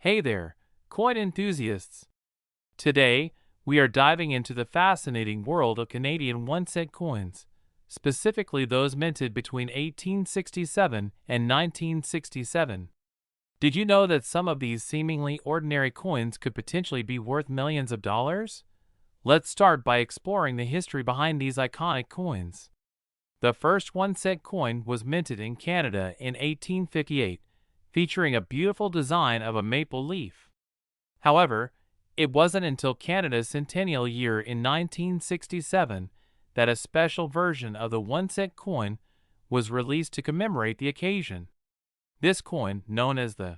Hey there, coin enthusiasts! Today, we are diving into the fascinating world of Canadian 1-cent coins, specifically those minted between 1867 and 1967. Did you know that some of these seemingly ordinary coins could potentially be worth millions of dollars? Let's start by exploring the history behind these iconic coins. The first 1-cent coin was minted in Canada in 1858, featuring a beautiful design of a maple leaf. However, it wasn't until Canada's centennial year in 1967 that a special version of the 1-cent coin was released to commemorate the occasion. This coin, known as the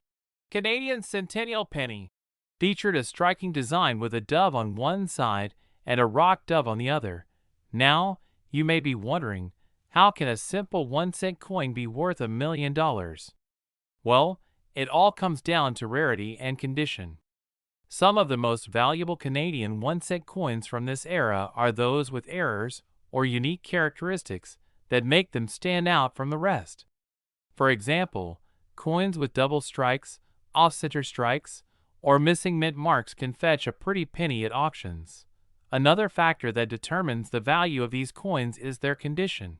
Canadian Centennial Penny, featured a striking design with a dove on one side and a rock dove on the other. Now, you may be wondering, how can a simple 1-cent coin be worth $1 million? Well, it all comes down to rarity and condition. Some of the most valuable Canadian 1-cent coins from this era are those with errors or unique characteristics that make them stand out from the rest. For example, coins with double strikes, off-center strikes, or missing mint marks can fetch a pretty penny at auctions. Another factor that determines the value of these coins is their condition.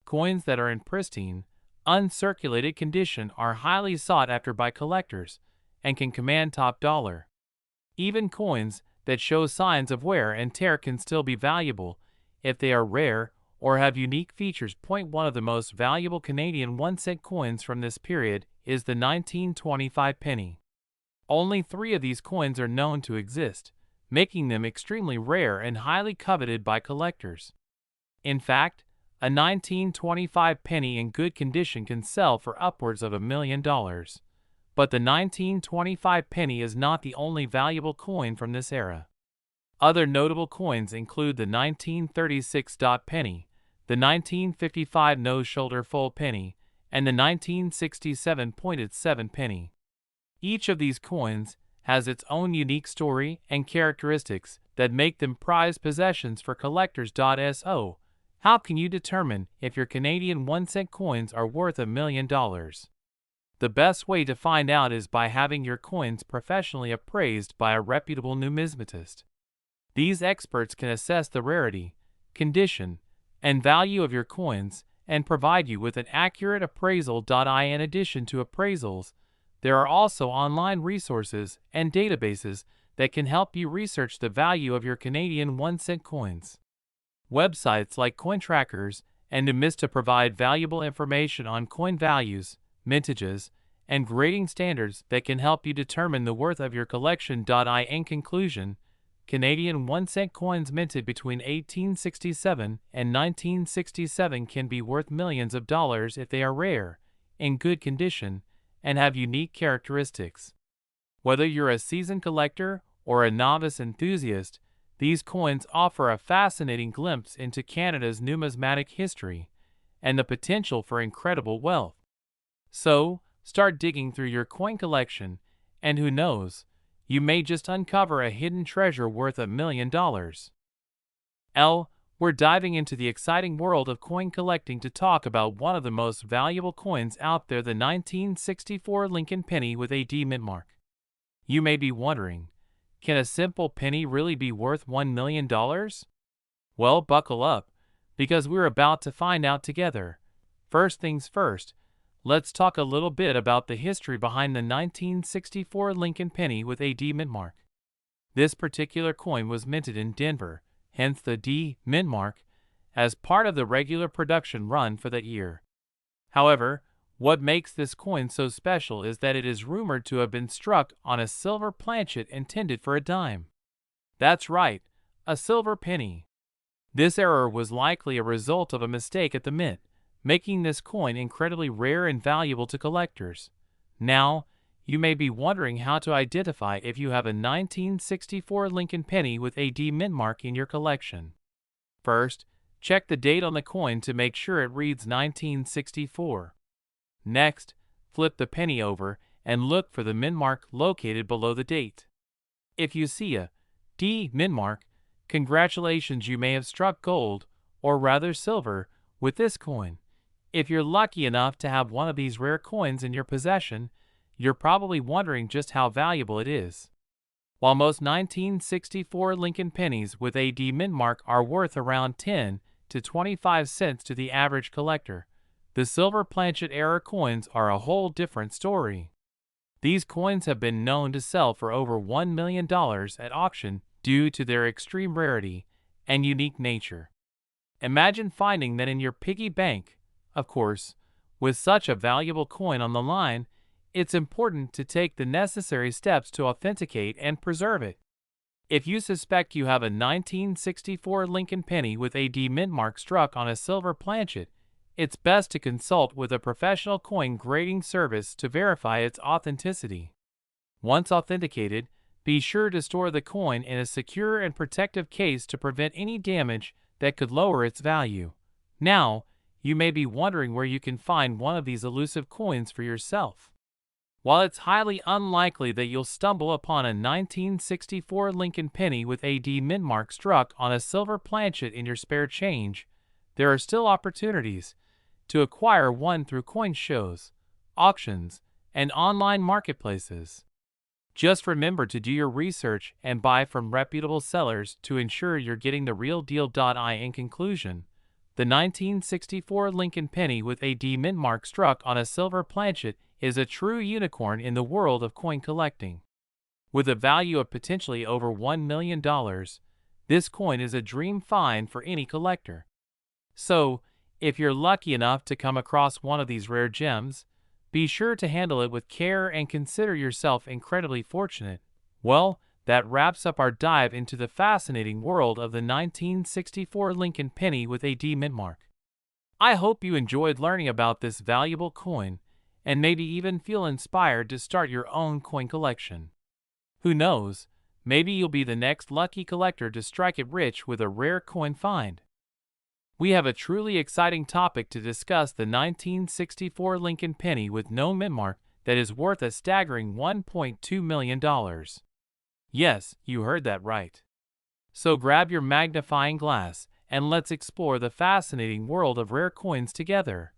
Coins that are in pristine, uncirculated condition are highly sought after by collectors and can command top dollar. Even coins that show signs of wear and tear can still be valuable if they are rare or have unique features. One of the most valuable Canadian 1-cent coins from this period is the 1925 penny. Only 3 of these coins are known to exist, making them extremely rare and highly coveted by collectors. In fact, a 1925 penny in good condition can sell for upwards of $1 million. But the 1925 penny is not the only valuable coin from this era. Other notable coins include the 1936 dot penny, the 1955 nose-shoulder full penny, and the 1967 pointed 7 penny. Each of these coins has its own unique story and characteristics that make them prized possessions for collectors. So, how can you determine if your Canadian 1-cent coins are worth $1 million? The best way to find out is by having your coins professionally appraised by a reputable numismatist. These experts can assess the rarity, condition, and value of your coins and provide you with an accurate appraisal. In addition to appraisals, there are also online resources and databases that can help you research the value of your Canadian 1-cent coins. Websites like CoinTrackers and Numista provide valuable information on coin values, mintages, and grading standards that can help you determine the worth of your collection. In conclusion, Canadian 1-cent coins minted between 1867 and 1967 can be worth millions of dollars if they are rare, in good condition, and have unique characteristics. Whether you're a seasoned collector or a novice enthusiast, these coins offer a fascinating glimpse into Canada's numismatic history and the potential for incredible wealth. So, start digging through your coin collection, and who knows, you may just uncover a hidden treasure worth $1 million. We're diving into the exciting world of coin collecting to talk about one of the most valuable coins out there, the 1964 Lincoln penny with a D mint mark. You may be wondering, can a simple penny really be worth $1 million? Well, buckle up, because we're about to find out together. First things first, let's talk a little bit about the history behind the 1964 Lincoln penny with a D mint mark. This particular coin was minted in Denver, hence the D mint mark, as part of the regular production run for that year. However, what makes this coin so special is that it is rumored to have been struck on a silver planchet intended for a dime. That's right, a silver penny. This error was likely a result of a mistake at the mint, making this coin incredibly rare and valuable to collectors. Now, you may be wondering how to identify if you have a 1964 Lincoln penny with a D mint mark in your collection. First, check the date on the coin to make sure it reads 1964. Next, flip the penny over and look for the mint mark located below the date. If you see a D mint mark, congratulations, you may have struck gold, or rather silver, with this coin. If you're lucky enough to have one of these rare coins in your possession, you're probably wondering just how valuable it is. While most 1964 Lincoln pennies with a D mint mark are worth around 10 to 25 cents to the average collector, the silver planchet era coins are a whole different story. These coins have been known to sell for over $1 million at auction due to their extreme rarity and unique nature. Imagine finding that in your piggy bank. Of course, with such a valuable coin on the line, it's important to take the necessary steps to authenticate and preserve it. If you suspect you have a 1964 Lincoln penny with a D mint mark struck on a silver planchet, it's best to consult with a professional coin grading service to verify its authenticity. Once authenticated, be sure to store the coin in a secure and protective case to prevent any damage that could lower its value. Now, you may be wondering where you can find one of these elusive coins for yourself. While it's highly unlikely that you'll stumble upon a 1964 Lincoln penny with a D mint mark struck on a silver planchet in your spare change, there are still opportunities to acquire one through coin shows, auctions, and online marketplaces. Just remember to do your research and buy from reputable sellers to ensure you're getting the real deal. In conclusion, the 1964 Lincoln penny with a D mint mark struck on a silver planchet is a true unicorn in the world of coin collecting. With a value of potentially over $1 million, this coin is a dream find for any collector. So, if you're lucky enough to come across one of these rare gems, be sure to handle it with care and consider yourself incredibly fortunate. Well, that wraps up our dive into the fascinating world of the 1964 Lincoln penny with a D mint mark. I hope you enjoyed learning about this valuable coin and maybe even feel inspired to start your own coin collection. Who knows, maybe you'll be the next lucky collector to strike it rich with a rare coin find. We have a truly exciting topic to discuss: the 1964 Lincoln penny with no mint mark that is worth a staggering $1.2 million. Yes, you heard that right. So grab your magnifying glass and let's explore the fascinating world of rare coins together.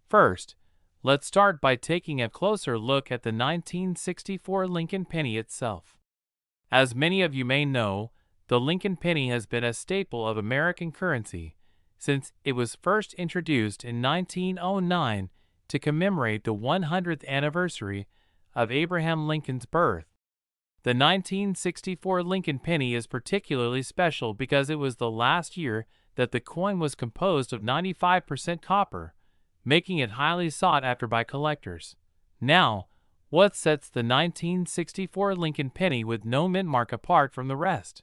First, let's start by taking a closer look at the 1964 Lincoln penny itself. As many of you may know, the Lincoln penny has been a staple of American currency since it was first introduced in 1909 to commemorate the 100th anniversary of Abraham Lincoln's birth. The 1964 Lincoln penny is particularly special because it was the last year that the coin was composed of 95% copper, making it highly sought after by collectors. Now, what sets the 1964 Lincoln penny with no mint mark apart from the rest?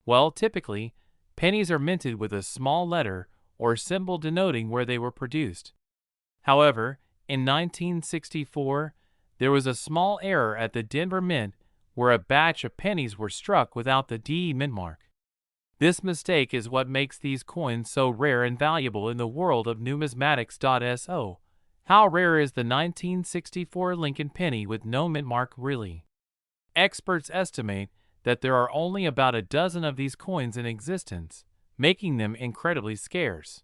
Well, typically, pennies are minted with a small letter or symbol denoting where they were produced. However, in 1964, there was a small error at the Denver Mint where a batch of pennies were struck without the D mint mark. This mistake is what makes these coins so rare and valuable in the world of numismatics. So, how rare is the 1964 Lincoln penny with no mint mark really? Experts estimate that there are only about a dozen of these coins in existence, making them incredibly scarce.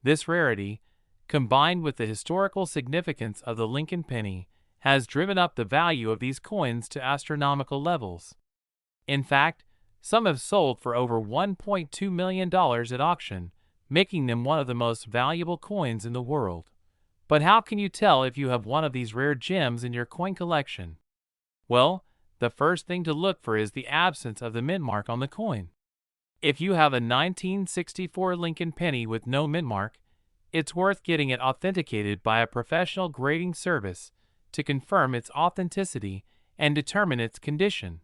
This rarity, combined with the historical significance of the Lincoln penny, has driven up the value of these coins to astronomical levels. In fact, some have sold for over $1.2 million at auction, making them one of the most valuable coins in the world. But how can you tell if you have one of these rare gems in your coin collection? Well, the first thing to look for is the absence of the mint mark on the coin. If you have a 1964 Lincoln penny with no mint mark, it's worth getting it authenticated by a professional grading service to confirm its authenticity and determine its condition.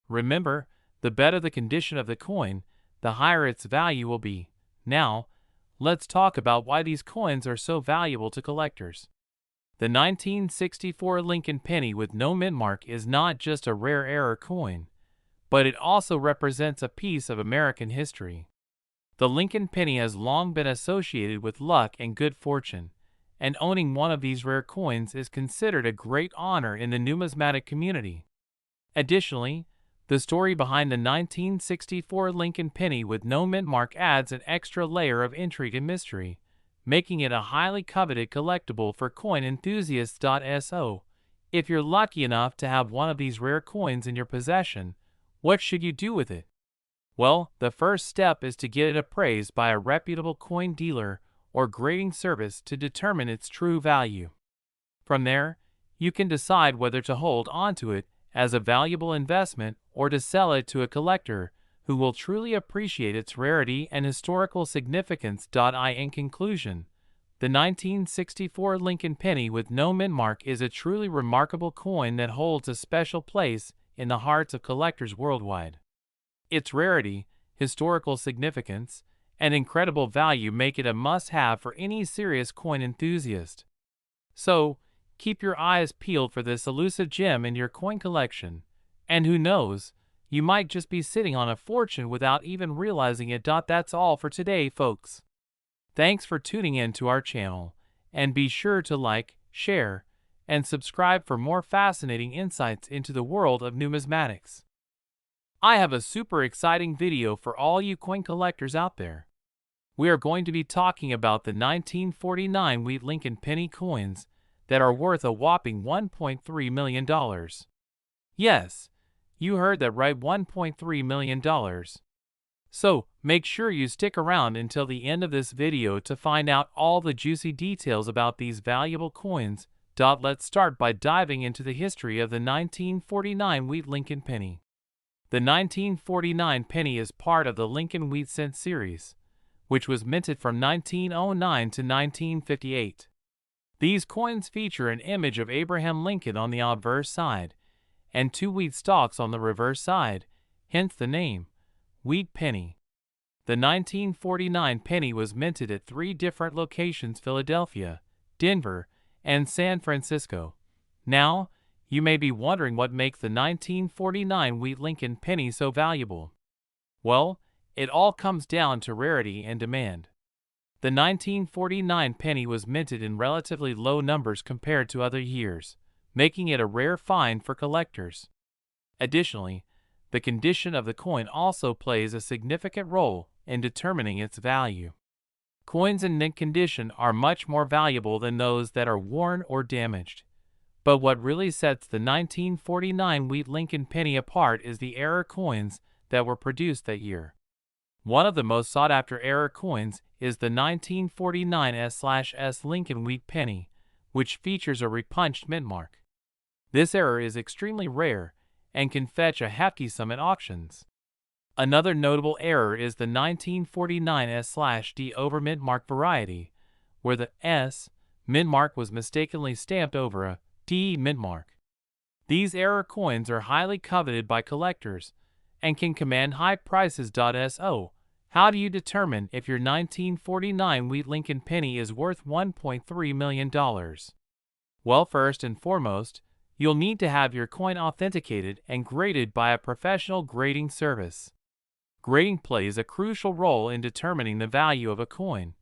Remember, the better the condition of the coin, the higher its value will be. Now, let's talk about why these coins are so valuable to collectors. The 1964 Lincoln penny with no mint mark is not just a rare era coin, but it also represents a piece of American history. The Lincoln penny has long been associated with luck and good fortune, and owning one of these rare coins is considered a great honor in the numismatic community. Additionally, the story behind the 1964 Lincoln penny with no mint mark adds an extra layer of intrigue and mystery, making it a highly coveted collectible for coin enthusiasts. So, If you're lucky enough to have one of these rare coins in your possession, what should you do with it? Well, the first step is to get it appraised by a reputable coin dealer or grading service to determine its true value. From there, you can decide whether to hold onto it as a valuable investment or to sell it to a collector who will truly appreciate its rarity and historical significance. In conclusion, the 1964 Lincoln penny with no mint mark is a truly remarkable coin that holds a special place in the hearts of collectors worldwide. Its rarity, historical significance, and incredible value make it a must-have for any serious coin enthusiast. So, keep your eyes peeled for this elusive gem in your coin collection, and who knows, you might just be sitting on a fortune without even realizing it. That's all for today, folks. Thanks for tuning in to our channel, and be sure to like, share, and subscribe for more fascinating insights into the world of numismatics. I have a super exciting video for all you coin collectors out there. We are going to be talking about the 1949 Wheat Lincoln penny coins that are worth a whopping $1.3 million. Yes, you heard that right, $1.3 million. So, make sure you stick around until the end of this video to find out all the juicy details about these valuable coins. Let's start by diving into the history of the 1949 Wheat Lincoln penny. The 1949 penny is part of the Lincoln Wheat Cent series, which was minted from 1909 to 1958. These coins feature an image of Abraham Lincoln on the obverse side, and two wheat stalks on the reverse side, hence the name, Wheat Penny. The 1949 penny was minted at 3 different locations: Philadelphia, Denver, and San Francisco. Now, you may be wondering what makes the 1949 Wheat Lincoln penny so valuable. Well, it all comes down to rarity and demand. The 1949 penny was minted in relatively low numbers compared to other years, making it a rare find for collectors. Additionally, the condition of the coin also plays a significant role in determining its value. Coins in mint condition are much more valuable than those that are worn or damaged. But what really sets the 1949 Wheat Lincoln penny apart is the error coins that were produced that year. One of the most sought-after error coins is the 1949 S/S Lincoln Wheat penny, which features a repunched mint mark. This error is extremely rare and can fetch a hefty sum at auctions. Another notable error is the 1949 S/D over mint mark variety, where the S mint mark was mistakenly stamped over a D mint mark. These error coins are highly coveted by collectors and can command high prices. So, how do you determine if your 1949 Wheat Lincoln penny is worth $1.3 million? Well, first and foremost, you'll need to have your coin authenticated and graded by a professional grading service. Grading plays a crucial role in determining the value of a coin,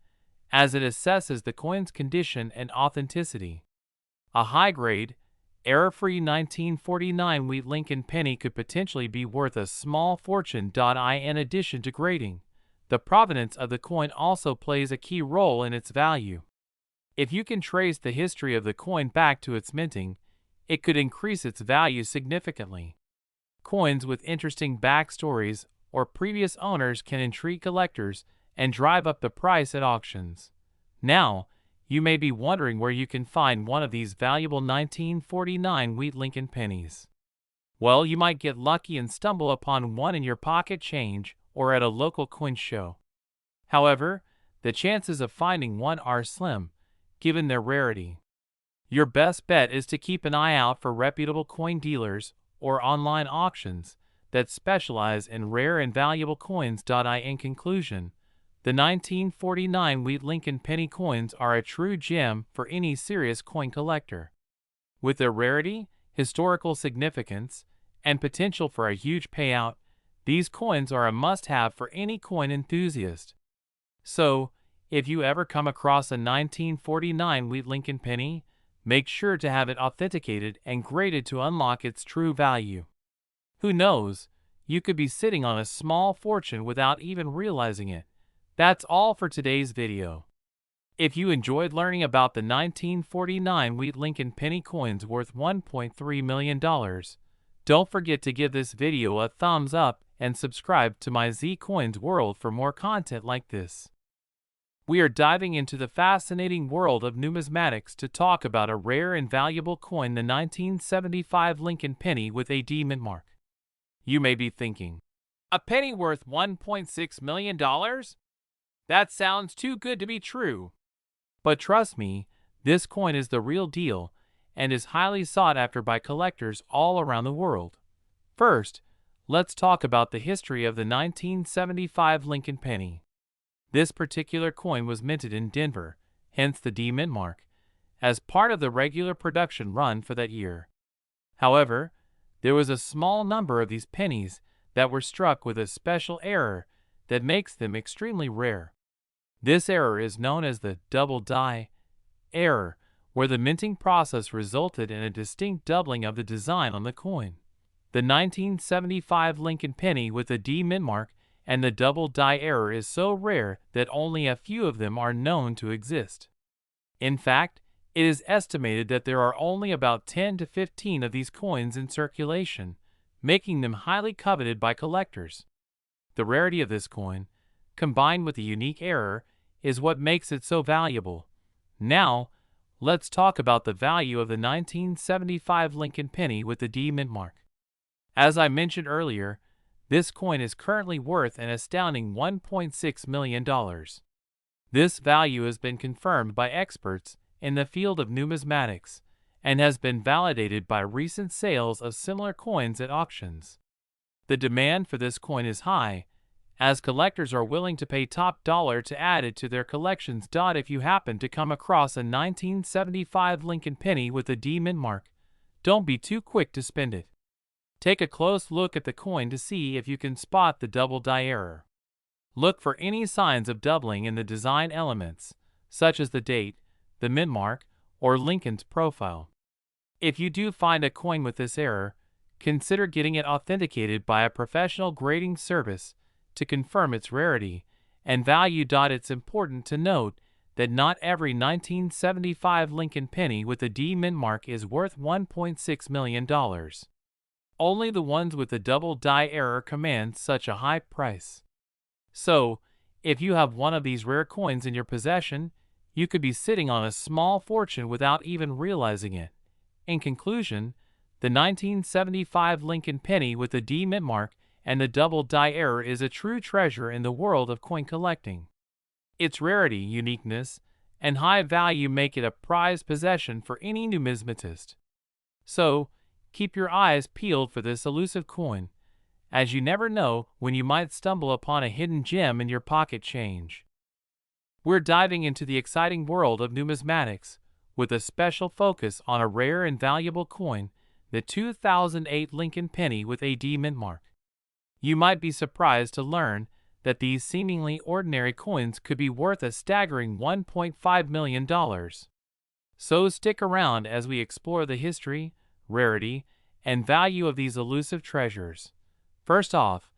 as it assesses the coin's condition and authenticity. A high-grade, error-free 1949 Wheat Lincoln penny could potentially be worth a small fortune. In addition to grading, the provenance of the coin also plays a key role in its value. If you can trace the history of the coin back to its minting, it could increase its value significantly. Coins with interesting backstories or previous owners can intrigue collectors and drive up the price at auctions. Now, you may be wondering where you can find one of these valuable 1949 Wheat Lincoln pennies. Well, you might get lucky and stumble upon one in your pocket change or at a local coin show. However, the chances of finding one are slim, given their rarity. Your best bet is to keep an eye out for reputable coin dealers or online auctions that specialize in rare and valuable coins. In conclusion, the 1949 Wheat Lincoln penny coins are a true gem for any serious coin collector. With their rarity, historical significance, and potential for a huge payout, these coins are a must-have for any coin enthusiast. So, if you ever come across a 1949 Wheat Lincoln penny, make sure to have it authenticated and graded to unlock its true value. Who knows, you could be sitting on a small fortune without even realizing it. That's all for today's video. If you enjoyed learning about the 1949 Wheat Lincoln penny coins worth $1.3 million, don't forget to give this video a thumbs up and subscribe to my Z Coins World for more content like this. We are diving into the fascinating world of numismatics to talk about a rare and valuable coin, the 1975 Lincoln penny with a D mint mark. You may be thinking, a penny worth $1.6 million? That sounds too good to be true. But trust me, this coin is the real deal and is highly sought after by collectors all around the world. First, let's talk about the history of the 1975 Lincoln penny. This particular coin was minted in Denver, hence the D mint mark, as part of the regular production run for that year. However, there was a small number of these pennies that were struck with a special error that makes them extremely rare. This error is known as the double die error, where the minting process resulted in a distinct doubling of the design on the coin. The 1975 Lincoln penny with the D mint mark and the double die error is so rare that only a few of them are known to exist. In fact, it is estimated that there are only about 10 to 15 of these coins in circulation, making them highly coveted by collectors. The rarity of this coin, combined with the unique error, is what makes it so valuable. Now, let's talk about the value of the 1975 Lincoln penny with the D mint mark. As I mentioned earlier, this coin is currently worth an astounding $1.6 million. This value has been confirmed by experts in the field of numismatics and has been validated by recent sales of similar coins at auctions. The demand for this coin is high, as collectors are willing to pay top dollar to add it to their collections. If you happen to come across a 1975 Lincoln penny with a D mint mark, don't be too quick to spend it. Take a close look at the coin to see if you can spot the double die error. Look for any signs of doubling in the design elements, such as the date, the mint mark, or Lincoln's profile. If you do find a coin with this error, consider getting it authenticated by a professional grading service to confirm its rarity and value. It's important to note that not every 1975 Lincoln penny with a D mint mark is worth $1.6 million. Only the ones with the double die error command such a high price. So, if you have one of these rare coins in your possession, you could be sitting on a small fortune without even realizing it. In conclusion, the 1975 Lincoln penny with the D mint mark and the double die error is a true treasure in the world of coin collecting. Its rarity, uniqueness, and high value make it a prized possession for any numismatist. So, keep your eyes peeled for this elusive coin, as you never know when you might stumble upon a hidden gem in your pocket change. We're diving into the exciting world of numismatics, with a special focus on a rare and valuable coin, the 2008 Lincoln penny with a D mint mark. You might be surprised to learn that these seemingly ordinary coins could be worth a staggering $1.5 million. So stick around as we explore the history, rarity, and value of these elusive treasures. First off,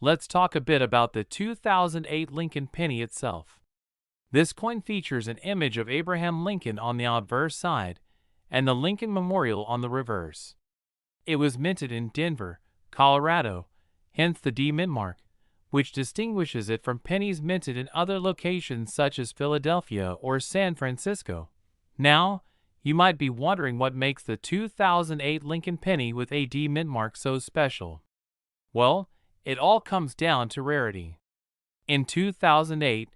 let's talk a bit about the 2008 Lincoln penny itself. This coin features an image of Abraham Lincoln on the obverse side and the Lincoln Memorial on the reverse. It was minted in Denver, Colorado, hence the D mint mark, which distinguishes it from pennies minted in other locations such as Philadelphia or San Francisco. Now, you might be wondering what makes the 2008 Lincoln penny with a D mint mark so special. Well, it all comes down to rarity. In 2008,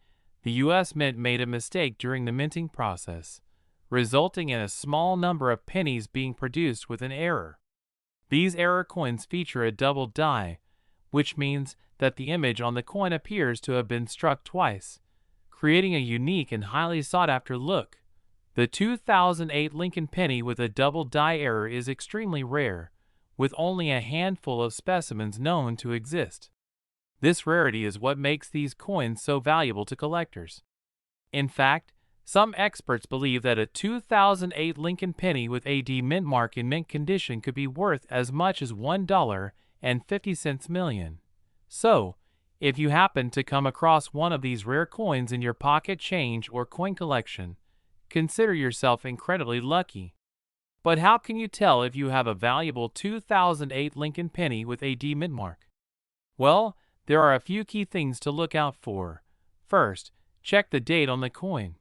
the U.S. Mint made a mistake during the minting process, resulting in a small number of pennies being produced with an error. These error coins feature a double die, which means that the image on the coin appears to have been struck twice, creating a unique and highly sought-after look. The 2008 Lincoln penny with a double die error is extremely rare, with only a handful of specimens known to exist. This rarity is what makes these coins so valuable to collectors. In fact, some experts believe that a 2008 Lincoln penny with a D mint mark in mint condition could be worth as much as $1.50 million. So, If you happen to come across one of these rare coins in your pocket change or coin collection, consider yourself incredibly lucky. But how can you tell if you have a valuable 2008 Lincoln penny with a D mint mark? Well, there are a few key things to look out for. First, check the date on the coin.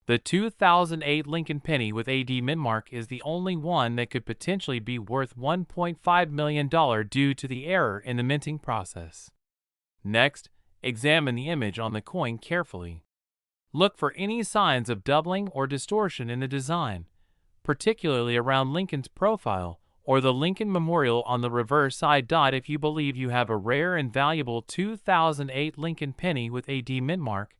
The 2008 Lincoln penny with a D mint mark is the only one that could potentially be worth $1.5 million due to the error in the minting process. Next, examine the image on the coin carefully. Look for any signs of doubling or distortion in the design, particularly around Lincoln's profile or the Lincoln Memorial on the reverse side. If you believe you have a rare and valuable 2008 Lincoln penny with a D mint mark,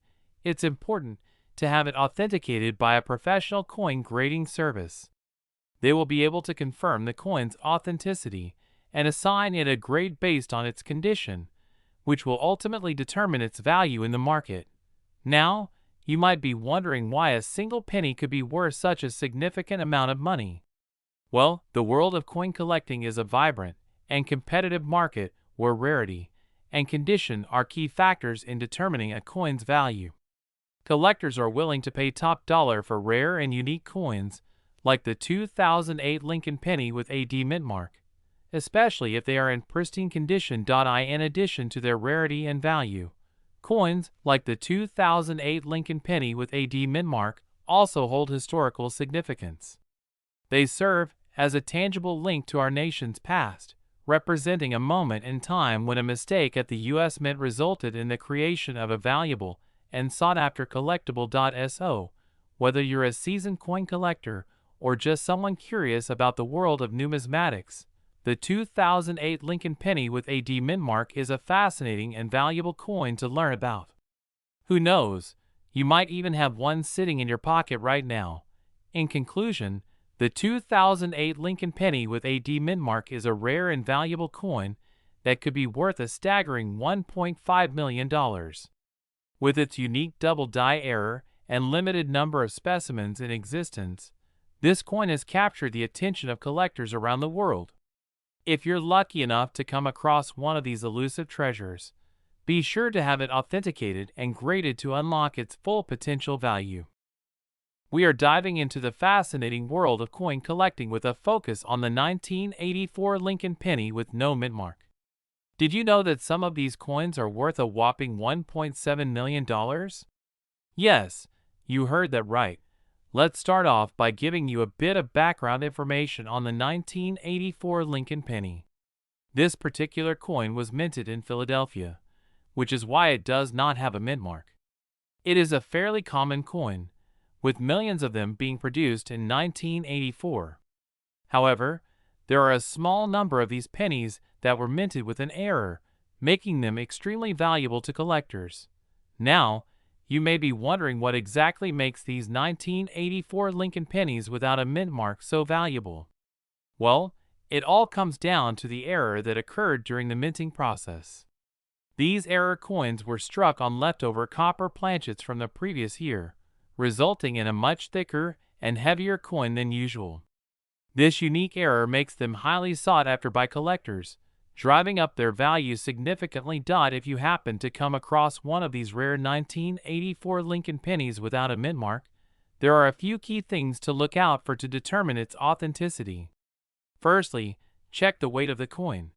it's important to have it authenticated by a professional coin grading service. They will be able to confirm the coin's authenticity and assign it a grade based on its condition, which will ultimately determine its value in the market. Now, you might be wondering why a single penny could be worth such a significant amount of money. Well, the world of coin collecting is a vibrant and competitive market where rarity and condition are key factors in determining a coin's value. Collectors are willing to pay top dollar for rare and unique coins, like the 2008 Lincoln penny with a D mint mark, especially if they are in pristine condition. In addition to their rarity and value, coins like the 2008 Lincoln penny with a D mint mark also hold historical significance. They serve as a tangible link to our nation's past, representing a moment in time when a mistake at the U.S. Mint resulted in the creation of a valuable and sought-after collectible. So, whether you're a seasoned coin collector or just someone curious about the world of numismatics, the 2008 Lincoln penny with a D mint mark is a fascinating and valuable coin to learn about. Who knows, you might even have one sitting in your pocket right now. In conclusion, the 2008 Lincoln penny with a D mint mark is a rare and valuable coin that could be worth a staggering $1.5 million. With its unique double die error and limited number of specimens in existence, this coin has captured the attention of collectors around the world. If you're lucky enough to come across one of these elusive treasures, be sure to have it authenticated and graded to unlock its full potential value. We are diving into the fascinating world of coin collecting with a focus on the 1984 Lincoln penny with no mint mark. Did you know that some of these coins are worth a whopping $1.7 million? Yes, you heard that right. Let's start off by giving you a bit of background information on the 1984 Lincoln penny. This particular coin was minted in Philadelphia, which is why it does not have a mint mark. It is a fairly common coin, with millions of them being produced in 1984. However, there are a small number of these pennies that were minted with an error, making them extremely valuable to collectors. Now, you may be wondering what exactly makes these 1984 Lincoln pennies without a mint mark so valuable. Well, it all comes down to the error that occurred during the minting process. These error coins were struck on leftover copper planchets from the previous year, resulting in a much thicker and heavier coin than usual. This unique error makes them highly sought after by collectors, driving up their value significantly. If you happen to come across one of these rare 1984 Lincoln pennies without a mint mark, there are a few key things to look out for to determine its authenticity. Firstly, check the weight of the coin.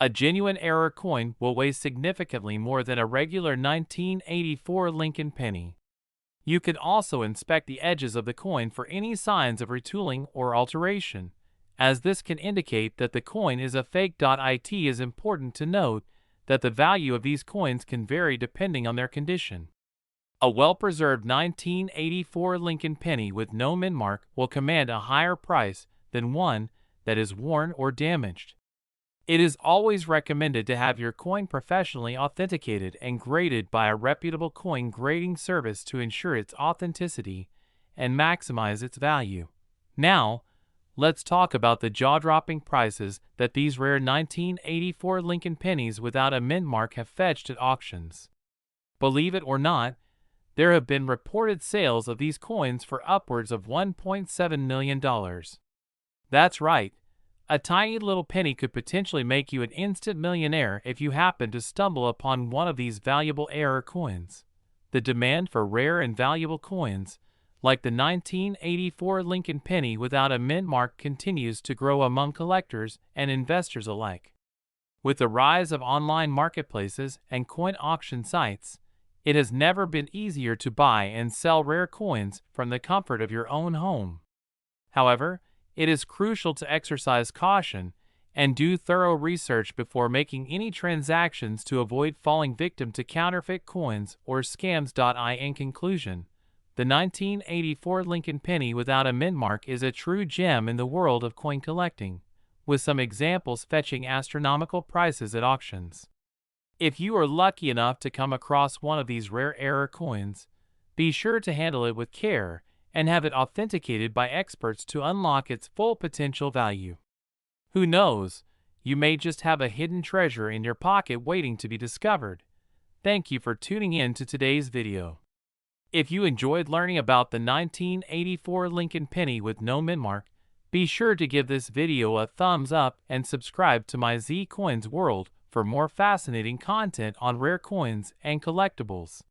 A genuine error coin will weigh significantly more than a regular 1984 Lincoln penny. You can also inspect the edges of the coin for any signs of retooling or alteration, as this can indicate that the coin is a fake. It is important to note that the value of these coins can vary depending on their condition. A well-preserved 1984 Lincoln penny with no mint mark will command a higher price than one that is worn or damaged. It is always recommended to have your coin professionally authenticated and graded by a reputable coin grading service to ensure its authenticity and maximize its value. Now, let's talk about the jaw-dropping prices that these rare 1984 Lincoln pennies without a mint mark have fetched at auctions. Believe it or not, there have been reported sales of these coins for upwards of $1.7 million. That's right, A tiny little penny could potentially make you an instant millionaire if you happen to stumble upon one of these valuable error coins. The demand for rare and valuable coins, like the 1984 Lincoln penny without a mint mark, continues to grow among collectors and investors alike. With the rise of online marketplaces and coin auction sites, it has never been easier to buy and sell rare coins from the comfort of your own home. However, it is crucial to exercise caution and do thorough research before making any transactions to avoid falling victim to counterfeit coins or scams. In conclusion, the 1984 Lincoln penny without a mint mark is a true gem in the world of coin collecting, with some examples fetching astronomical prices at auctions. If you are lucky enough to come across one of these rare error coins, be sure to handle it with care and have it authenticated by experts to unlock its full potential value. Who knows, you may just have a hidden treasure in your pocket waiting to be discovered. Thank you for tuning in to today's video. If you enjoyed learning about the 1984 Lincoln penny with no mint mark, be sure to give this video a thumbs up and subscribe to my Z Coins World for more fascinating content on rare coins and collectibles.